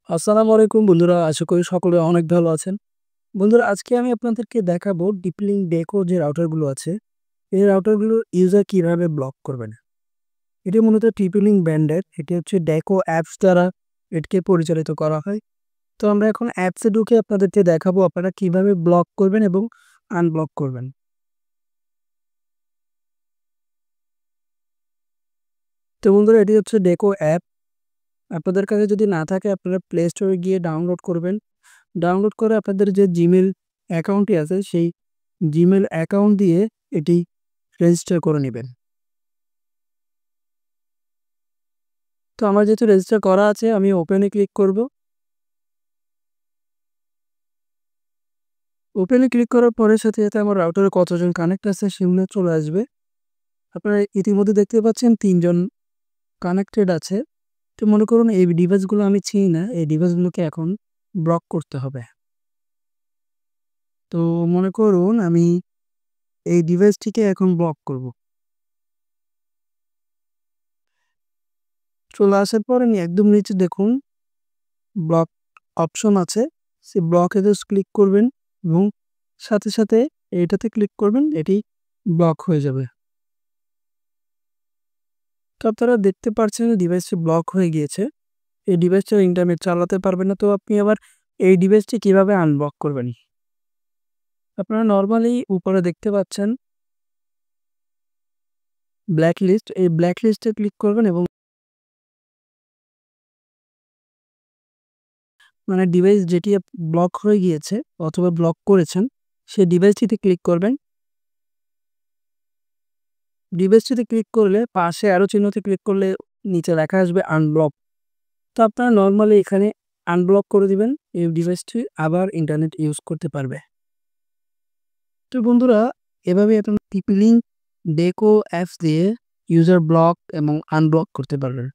আসসালামু আলাইকুম বন্ধুরা, আশা করি সকলে অনেক ভালো আছেন। বন্ধুরা, আজকে আমি আপনাদেরকে দেখাবো ডিপলিং ডেকো যে রাউটারগুলো আছে, এই রাউটারগুলোর ইউজার কিভাবে ব্লক করবেন। এটি মূলত টিপিলিং ব্র্যান্ডের, এটি হচ্ছে ডেকো অ্যাপস দ্বারা এটিকে পরিচালিত করা হয়। তো আমরা এখন অ্যাপসে ঢুকে আপনাদেরকে দেখাবো আপনারা কিভাবে ব্লক করবেন এবং আনব্লক করবেন। তো বন্ধুরা, এটি হচ্ছে ডেকো অ্যাপ। আপনাদের কাছে যদি না থাকে আপনারা প্লে স্টোরে গিয়ে ডাউনলোড করবেন। ডাউনলোড করে আপনাদের যে জিমেল অ্যাকাউন্টটি আছে সেই জিমেল অ্যাকাউন্ট দিয়ে এটি রেজিস্টার করে নেবেন। তো আমার যেহেতু রেজিস্টার করা আছে আমি ওপেনে ক্লিক করব। ওপেনে ক্লিক করার পরে সাথে সাথে আমার রাউটারে কতজন কানেক্ট আছে সেগুলো চলে আসবে। আপনারা ইতিমধ্যে দেখতে পাচ্ছেন ৩ জন কানেক্টেড আছে। তো মনে করুন এই ডিভাইসগুলো আমি চিনি না, এই ডিভাইসগুলোকে এখন ব্লক করতে হবে। তো মনে করুন আমি এই ডিভাইসটিকে এখন ব্লক করব। চলে আসার পর আমি একদম নিচে দেখুন ব্লক অপশন আছে, সেই ব্লকে জাস্ট ক্লিক করবেন এবং সাথে সাথে এটাতে ক্লিক করবেন, এটি ব্লক হয়ে যাবে। তো আপনারা দেখতে পাচ্ছেন যে ডিভাইসটি ব্লক হয়ে গিয়েছে। এই ডিভাইসটা ইন্টারনেট চালাতে পারবে না। তো আপনি আবার এই ডিভাইসটি কিভাবে আনব্লক করবেন? আপনারা নরমালি উপরে দেখতে পাচ্ছেন ব্ল্যাক লিস্ট, এই ব্ল্যাক লিস্টে ক্লিক করবেন এবং মানে ডিভাইস যেটি ব্লক হয়ে গিয়েছে অথবা ব্লক করেছেন সেই ডিভাইসটিতে ক্লিক করবেন। ডিভাইসটিতে ক্লিক করলে পাশে অ্যারো চিহ্নতে ক্লিক করলে নিচে লেখা আসবে আনব্লক। তো আপনারা নরমালি এখানে আনব্লক করে দিবেন, এই ডিভাইসটি আবার ইন্টারনেট ইউজ করতে পারবে। তো বন্ধুরা, এভাবে আপনারা টিপলিং ডেকো অ্যাপস দিয়ে ইউজার ব্লক এবং আনব্লক করতে পারবেন।